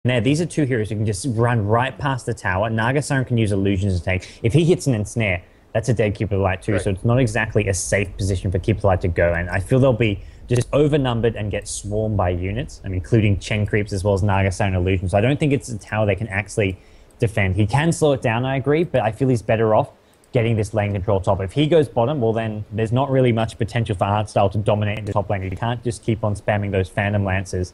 there. These are two heroes who can just run right past the tower. Nagasiren can use illusions to take. If he hits an ensnare, that's a dead Keeper of the Light too, Right. so it's not exactly a safe position for Keeper of the Light to go, and I feel they'll be just overnumbered and get swarmed by units, including Chen creeps as well as Nagasiren illusions. So I don't think it's a tower they can actually defend. He can slow it down, I agree, but I feel he's better off getting this lane control top. If he goes bottom, well then there's not really much potential for Artstyle to dominate the top lane. You can't just keep on spamming those Phantom Lancers,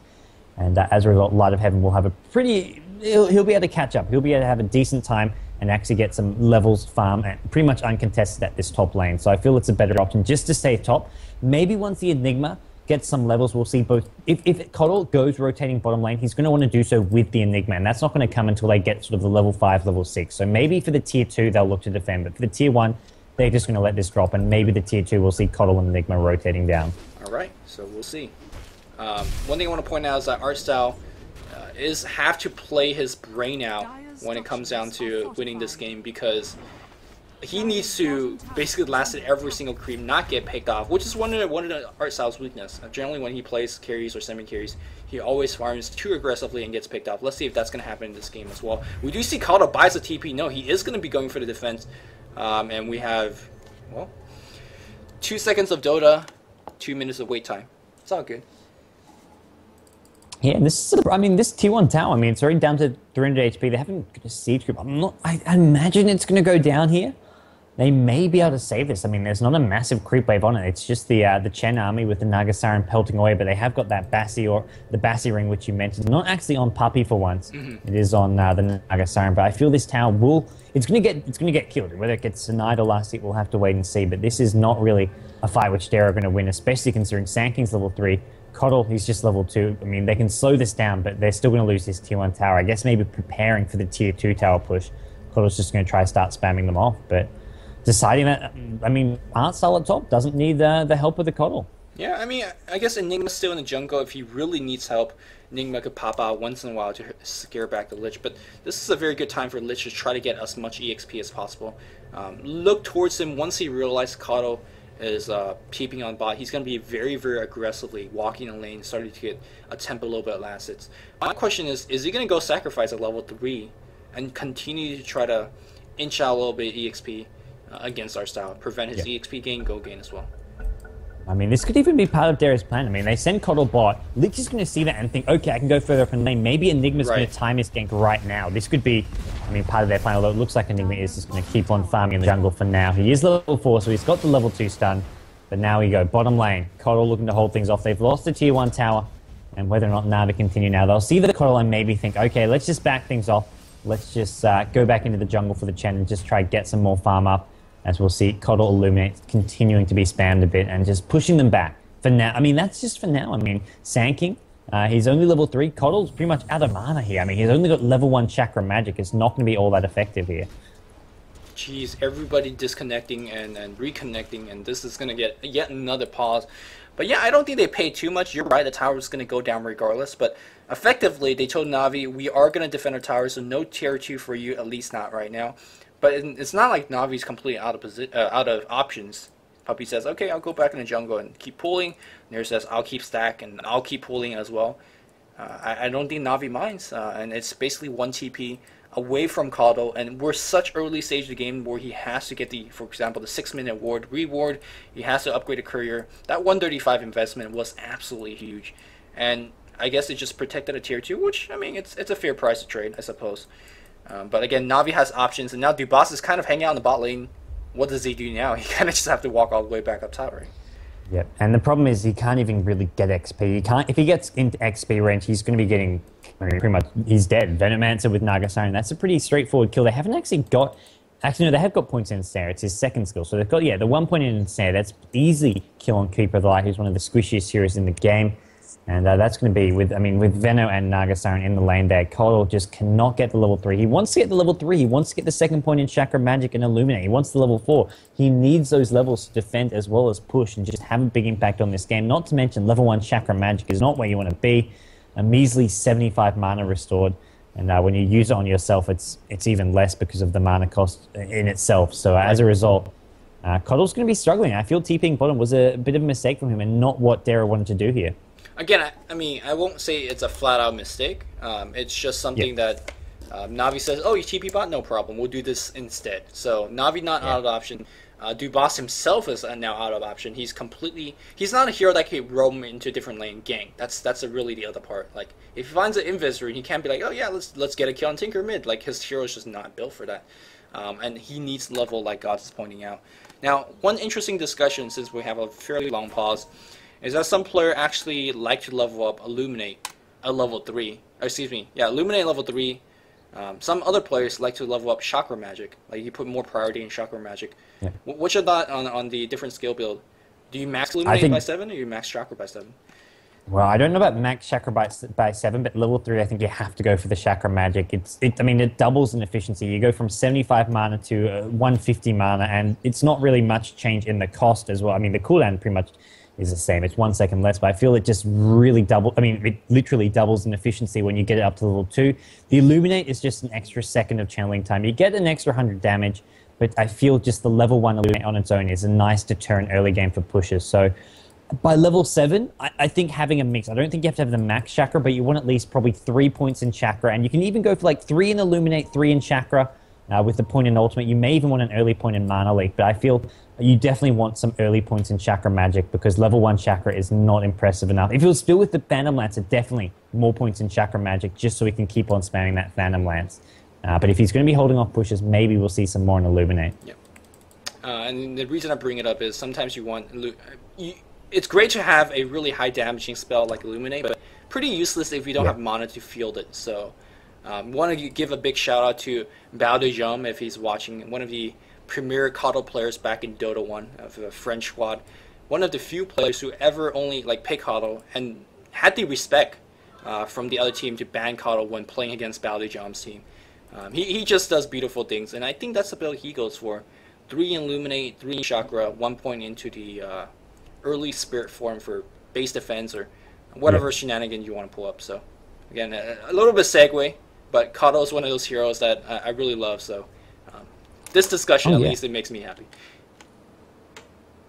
and as a result, Light of Heaven will have a pretty... He'll be able to catch up. He'll be able to have a decent time and actually get some levels farm and pretty much uncontested at this top lane. So I feel it's a better option just to stay top. Maybe once the Enigma gets some levels, we'll see both. If Coddle goes rotating bottom lane, he's going to want to do so with the Enigma, and that's not going to come until they get sort of the level 5, level 6. So maybe for the tier 2, they'll look to defend, but for the tier 1, they're just going to let this drop, and maybe the tier 2 will see Coddle and Enigma rotating down. All right, so we'll see. One thing I want to point out is that Artstyle have to play his brain out when it comes down to winning this game, because he needs to basically last at every single creep, not get picked off, which is one of the Artstyle's weakness. Generally, when he plays carries or semi-carries, he always farms too aggressively and gets picked off. Let's see if that's going to happen in this game as well. We do see Kato buys a TP. No, he is going to be going for the defense. And we have, well, 2 seconds of Dota, 2 minutes of wait time. It's all good. Yeah, this is, this tier 1 tower, it's already down to 300 HP. They haven't got a siege group. I imagine it's going to go down here. They may be able to save this. There's not a massive creep wave on it. It's just the Chen army with the Nagasiren pelting away, but they have got that Bassi or the Bassi ring, which you mentioned. Not actually on Puppey for once. It is on the Nagasiren, but I feel this tower it's going to get killed. Whether it gets denied or last hit, we'll have to wait and see. But this is not really a fight which they're going to win, especially considering Sanking's level 3. Coddle, he's just level 2. They can slow this down, but they're still going to lose this tier 1 tower. I guess maybe preparing for the tier 2 tower push. Coddle's just going to try to start spamming them off, but deciding that, Artstyle at top doesn't need the help of the Coddle. Yeah, I guess Enigma's still in the jungle. If he really needs help, Enigma could pop out once in a while to scare back the Lich. But this is a very good time for Lich to try to get as much EXP as possible. Look towards him once he realizes Kato is peeping on bot. He's going to be very, very aggressively walking the lane, starting to attempt a little bit of last hits. My question is he going to go sacrifice at level 3 and continue to try to inch out a little bit EXP against our style, prevent his EXP gain, go gain as well? This could even be part of Darius' plan. They send Coddle bot. Lich is going to see that and think, okay, I can go further up in lane. Maybe Enigma's going to time his gank right now. This could be, part of their plan, although it looks like Enigma is just going to keep on farming in the jungle for now. He is level 4, so he's got the level 2 stun. But now we go bottom lane. Coddle looking to hold things off. They've lost the tier 1 tower, and whether or not Navi continue now, they'll see the Coddle and maybe think, okay, let's just back things off. Let's just go back into the jungle for the Chen and just try to get some more farm up. As we'll see, Coddle Illuminate continuing to be spammed a bit and just pushing them back. For now, that's just for now. Sanking, he's only level 3. Coddle's pretty much out of mana here. He's only got level 1 Chakra Magic. It's not going to be all that effective here. Jeez, everybody disconnecting and reconnecting, and this is going to get yet another pause. But yeah, I don't think they paid too much. You're right, the tower is going to go down regardless. But effectively, they told Navi, we are going to defend our tower, so no tier 2 for you, at least not right now. But it's not like Navi's completely out of options. Puppey says, okay, I'll go back in the jungle and keep pulling. Nair says, I'll keep stack and I'll keep pulling as well. I don't think Navi minds. And it's basically 1 TP away from Kato. And we're such early stage of the game where he has to get for example, the 6-minute reward. He has to upgrade a courier. That 135 investment was absolutely huge. And I guess it just protected a tier 2, which, it's a fair price to trade, I suppose. But again, Navi has options, and now Dubas is kind of hanging out in the bot lane. What does he do now? He kind of just have to walk all the way back up top, right? Yep, and the problem is he can't even really get XP. If he gets into XP range, he's going to be getting, pretty much, he's dead. Venomancer with Nagasiren, that's a pretty straightforward kill. They haven't actually got, no, they have got points in Ensnare. It's his second skill. So they've got, the 1 point in Ensnare. That's easy kill on Keeper of the Light, who's one of the squishiest heroes in the game. And that's going to be with Veno and Nagasiren in the lane there. Coddle just cannot get the level 3. He wants to get the level 3. He wants to get the 2nd point in Chakra Magic and Illuminate. He wants the level 4. He needs those levels to defend as well as push and just have a big impact on this game. Not to mention level 1 Chakra Magic is not where you want to be. A measly 75 mana restored. And when you use it on yourself, it's even less because of the mana cost in itself. So as a result, Coddle's going to be struggling. I feel TPing bottom was a bit of a mistake from him and not what Dara wanted to do here. again, I mean, I won't say it's a flat out mistake. It's just something that Navi says, "Oh, you TP bot, no problem. We'll do this instead." So Navi not out of option. Dubas himself is now out of option. He's not a hero that can roam into a different lane gank. That's really the other part. Like if he finds an invis rune, he can't be like, "Oh yeah, let's get a kill on Tinker mid." Like his hero is just not built for that, and he needs level like Gods is pointing out. Now, one interesting discussion since we have a fairly long pause is that some player actually like to level up Illuminate a level 3. Excuse me, yeah, Illuminate level 3. Some other players like to level up Chakra Magic. Like you put more priority in Chakra Magic. Yeah. What's your thought on the different skill build? Do you max Illuminate by 7 or you max Chakra by 7? Well, I don't know about max Chakra by 7, but level 3, I think you have to go for the Chakra Magic. I mean, it doubles in efficiency. You go from 75 mana to 150 mana, and it's not really much change in the cost as well. I mean, the cooldown pretty much is the same. It's 1 second less, but I feel it just really it literally doubles in efficiency when you get it up to level 2. The Illuminate is just an extra second of channeling time. You get an extra 100 damage, but I feel just the level 1 Illuminate on its own is a nice deterrent early game for pushes. So by level 7, I think having a mix. I don't think you have to have the max Chakra, but you want at least probably 3 points in Chakra, and you can even go for like 3 in Illuminate, 3 in Chakra. With the point in Ultimate, you may even want an early point in Mana Leak, but I feel you definitely want some early points in Chakra Magic because level 1 Chakra is not impressive enough. If it was still with the Phantom Lance, definitely more points in Chakra Magic just so he can keep on spamming that Phantom Lance. But if he's going to be holding off pushes, maybe we'll see some more in Illuminate. Yep. And the reason I bring it up is sometimes you want... It's great to have a really high damaging spell like Illuminate, but pretty useless if you don't have mana to field it. So want to give a big shout out to Bao de Jom if he's watching, one of the premier Coddle players back in Dota 1 of the French squad. One of the few players who ever only pick Coddle and had the respect from the other team to ban Coddle when playing against Bao de Jom's team. He just does beautiful things, and I think that's the build he goes for. 3 in Illuminate, 3 in Chakra, 1 point into the early Spirit form for base defense or whatever shenanigans you want to pull up. So again, a little bit segue, but Kato is one of those heroes that I really love. So this discussion, at least, it makes me happy.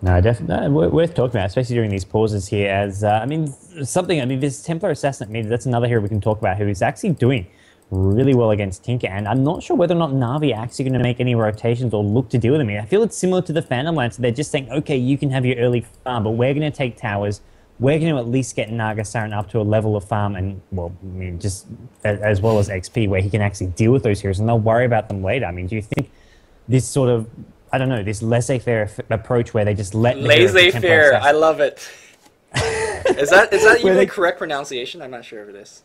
No, definitely worth talking about, especially during these pauses here. As this Templar Assassin Meter, that's another hero we can talk about who is actually doing really well against Tinker, and I'm not sure whether or not Na'Vi are actually going to make any rotations or look to deal with him. I feel it's similar to the Phantom Lance. They're just saying, okay, you can have your early farm, but we're going to take towers. We're going to at least get Naga Siren up to a level of farm and, well, I mean, just as well as XP where he can actually deal with those heroes, and they'll worry about them later. I mean, do you think this sort of, I don't know, this laissez-faire approach where they just let the laissez-faire, I love it. Is that even the correct pronunciation? I'm not sure if it is.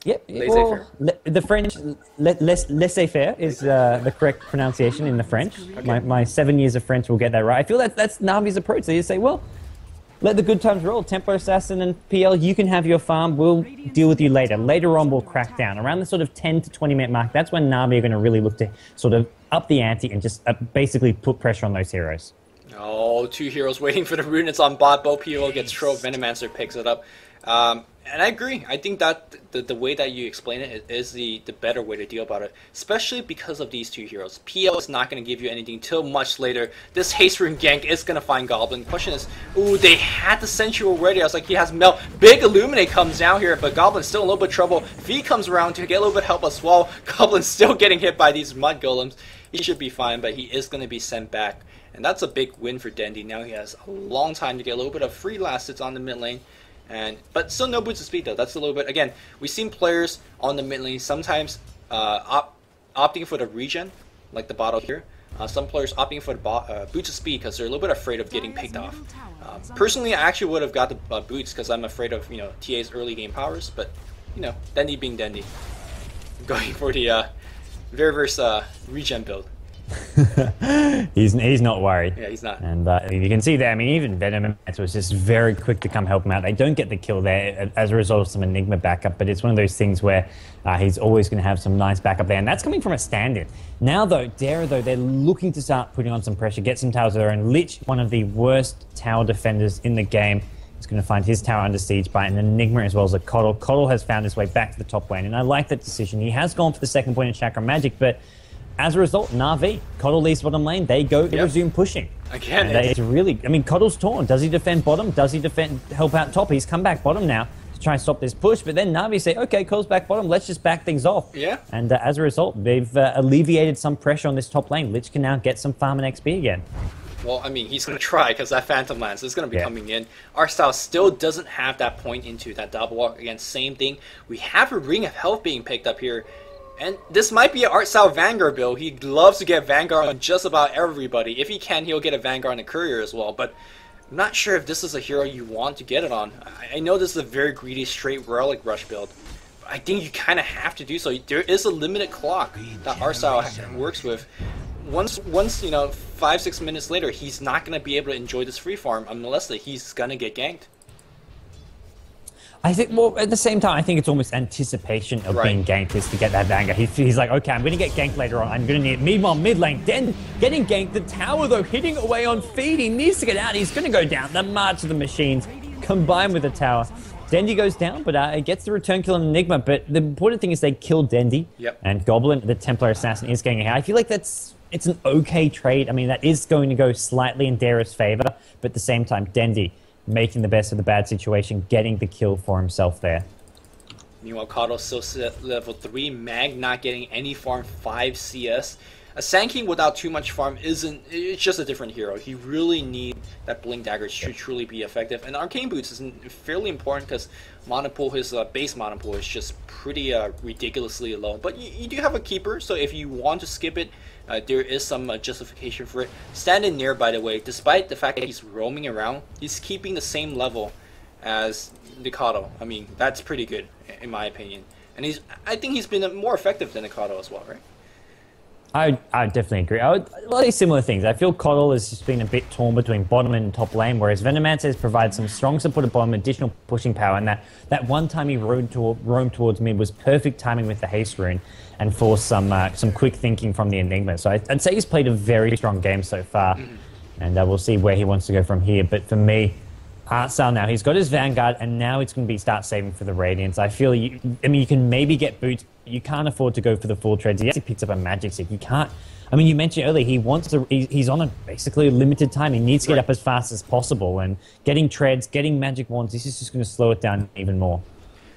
Yep. Well, the French laissez-faire is the correct pronunciation in the French. Okay. My 7 years of French will get that right. I feel that's Navi's approach. They just say, well, let the good times roll. Templar Assassin and PL, you can have your farm. We'll deal with you later. Later on, we'll crack down. Around the sort of 10 to 20 minute mark, that's when Navi are going to really look to sort of up the ante and just basically put pressure on those heroes. Oh, 2 heroes waiting for the rune. It's on bot. Bo PL gets Trope. Venomancer picks it up. And I agree. I think that the way that you explain it is the better way to deal about it, especially because of these 2 heroes. PL is not going to give you anything till much later. This haste rune gank is going to find Goblin. The question is, ooh, they had the Sentry already. I was like, he has Melt. Big Illuminate comes down here, but Goblin's still in a little bit of trouble. V comes around to get a little bit of help as well. Goblin's still getting hit by these Mud Golems. He should be fine, but he is going to be sent back. And that's a big win for Dendy. Now he has a long time to get a little bit of free last hits on the mid lane. But still no boots of speed though. That's a little bit, again, we've seen players on the mid lane sometimes opting for the regen, like the bottle here. Some players opting for the boots of speed because they're a little bit afraid of getting picked off. Personally, I actually would have got the boots because I'm afraid of, TA's early game powers, but, Dendy being Dendy. Going for the Veriverse regen build. he's not worried. Yeah, he's not. And you can see there, I mean, even Venom was just very quick to come help him out. They don't get the kill there as a result of some Enigma backup, but it's one of those things where he's always going to have some nice backup there, and that's coming from a stand-in. Now, though, Dara, they're looking to start putting on some pressure, get some towers there, and Lich, one of the worst tower defenders in the game, is going to find his tower under siege by an Enigma as well as a Coddle. Coddle has found his way back to the top lane, and I like that decision. He has gone for the second point in Chakra Magic, but as a result, Na'Vi, Coddle leaves bottom lane, they resume pushing. Again, it's really, I mean, Coddle's torn. Does he defend bottom? Does he help out top? He's come back bottom now. try and stop this push, but then Na'Vi say, okay, Cole's back bottom, let's just back things off. Yeah. And as a result, they've alleviated some pressure on this top lane. Lich can now get some farm and XP again. Well, I mean, he's going to try because that Phantom Lance is going to be coming in. Artstyle still doesn't have that point into that double walk. Again, same thing. We have a Ring of Health being picked up here. And this might be an Artstyle Vanguard build. He loves to get Vanguard on just about everybody. If he can, he'll get a Vanguard on the Courier as well. But I'm not sure if this is a hero you want to get it on. I know this is a very greedy, straight Relic Rush build. But I think you kind of have to do so. There is a limited clock that Artstyle works with. Once 5-6 minutes later, he's not going to be able to enjoy this free farm unless he's going to get ganked. I think, well, at the same time, I think it's almost anticipation of being ganked is to get that Vanguard. He's like, okay, I'm going to get ganked later on. I'm going to need... Meanwhile, mid lane, Den getting ganked. The tower, though, hitting away on feed. He needs to get out. He's going to go down. The March of the Machines combined with the tower. Dendy goes down, but it gets the return kill on Enigma. But the important thing is they kill Dendy. Yep. And Goblin, the Templar Assassin, is getting ahead. I feel like it's an okay trade. I mean, that is going to go slightly in Dara's favor. But at the same time, Dendy making the best of the bad situation, getting the kill for himself there. Meanwhile, Kato still at level 3. Mag not getting any farm, 5 CS. A Sand King without too much farm it's just a different hero. He really needs that Blink Dagger to truly be effective. And Arcane Boots is fairly important because mana pool, his base mana pool is just pretty ridiculously low. But you do have a Keeper, so if you want to skip it, there is some justification for it. Standing near, by the way, despite the fact that he's roaming around, he's keeping the same level as Nikado. I mean, that's pretty good, in my opinion. And I think he's been more effective than Nikado as well, right? I definitely agree. A lot of similar things. I feel Coddle has just been a bit torn between bottom and top lane, whereas Venomancer has provided some strong support at bottom, additional pushing power, and that one time he roamed towards mid was perfect timing with the haste rune and forced some quick thinking from the Enigma. So I'd say he's played a very strong game so far, and we'll see where he wants to go from here. But for me, Artstyle now, he's got his Vanguard, and now it's going to be start saving for the Radiance. I feel, you can maybe get boots. You can't afford to go for the full treads. He actually picks up a Magic Stick. You can't. I mean, you mentioned earlier, he's on basically a limited time. He needs to get up as fast as possible, and getting treads, getting Magic Wands, this is just going to slow it down even more.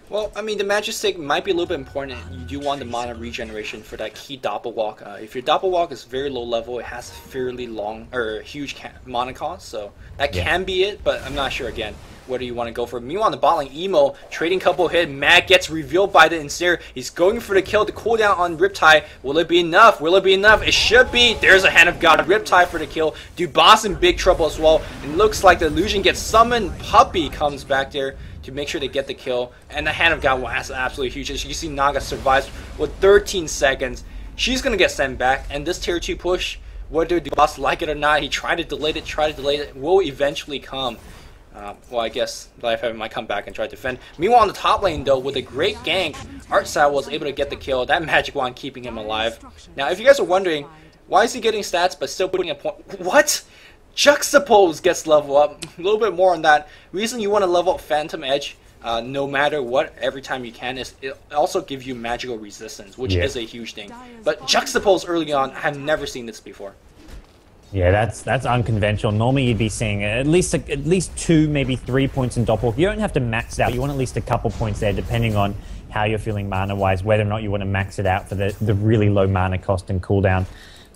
Well, I mean, the Magic Stick might be a little bit important. You do want the mana regeneration for that key Doppel Walk. If your Doppel Walk is very low level, it has fairly long or huge mana cost, so that can be it, but I'm not sure again whether you want to go for it. Meanwhile, on the bot lane, Emo trading couple hit. Mag gets revealed by the Ensnare. He's going for the kill, the cooldown on Riptide. Will it be enough? Will it be enough? It should be. There's a Hand of God. Riptide for the kill. Dubas in big trouble as well. It looks like the illusion gets summoned. Puppey comes back there to make sure they get the kill. And the Hand of God was absolutely huge. As you see, Naga survives with 13 seconds. She's going to get sent back. And this tier 2 push, whether Dubas like it or not, he tried to delay it, will eventually come. Well, I guess Lifehaven might come back and try to defend. Meanwhile, on the top lane, though, with a great gank, Artstyle was able to get the kill. That Magic Wand keeping him alive. Now, if you guys are wondering, why is he getting stats but still putting a point? What? Juxtapose gets level up. A little bit more on that. Reason you want to level up Phantom Edge, no matter what, every time you can, is it also gives you magical resistance, which is a huge thing. But Juxtapose early on, I have never seen this before. Yeah, that's unconventional. Normally you'd be seeing at least 2, maybe 3 points in Doppel. You don't have to max it out. You want at least a couple points there, depending on how you're feeling mana-wise, whether or not you want to max it out for the really low mana cost and cooldown.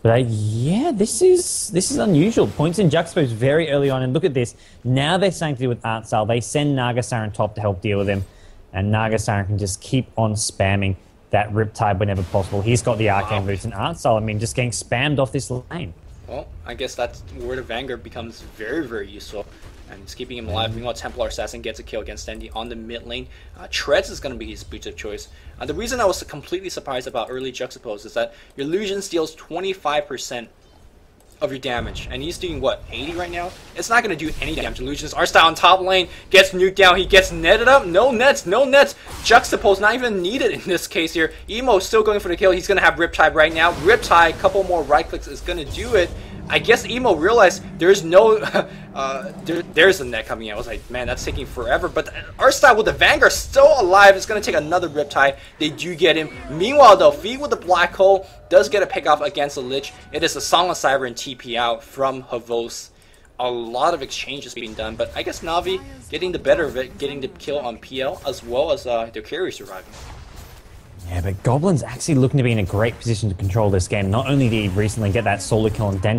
But yeah, this is unusual. Points in Juxtapose very early on, and look at this. Now they're starting to deal with Artstyle. They send Nagasaran top to help deal with him, and Nagasaran can just keep on spamming that Riptide whenever possible. He's got the Arcane Boots, and Artstyle, I mean, just getting spammed off this lane. Well, I guess that's where the Vanguard becomes very, very useful. And it's keeping him alive. Meanwhile, Templar Assassin gets a kill against Dendy on the mid lane. Treads is going to be his boots of choice. The reason I was completely surprised about early Juxtapose is that your Illusion steals 25% of your damage. And he's doing, what, 80 right now? It's not going to do any damage. Illusions Artstyle on top lane gets nuked down. He gets netted up. No nets, no nets. Juxtapose not even needed in this case here. Emo still going for the kill. He's going to have Riptide right now. Riptide, couple more right clicks is going to do it. I guess Emo realized there's no, there's a net coming in. I was like, man, that's taking forever. But Artstyle with the Vanguard still alive. It's going to take another Riptide. They do get him. Meanwhile, though, Feed with the Black Hole does get a pick off against the Lich. It is a Song of Cyber and TP out from Havos. a lot of exchanges being done, but I guess Navi getting the better of it, getting the kill on PL, as well as their carry surviving. Yeah, but Goblin's actually looking to be in a great position to control this game. Not only did he recently get that solo kill on Dendi,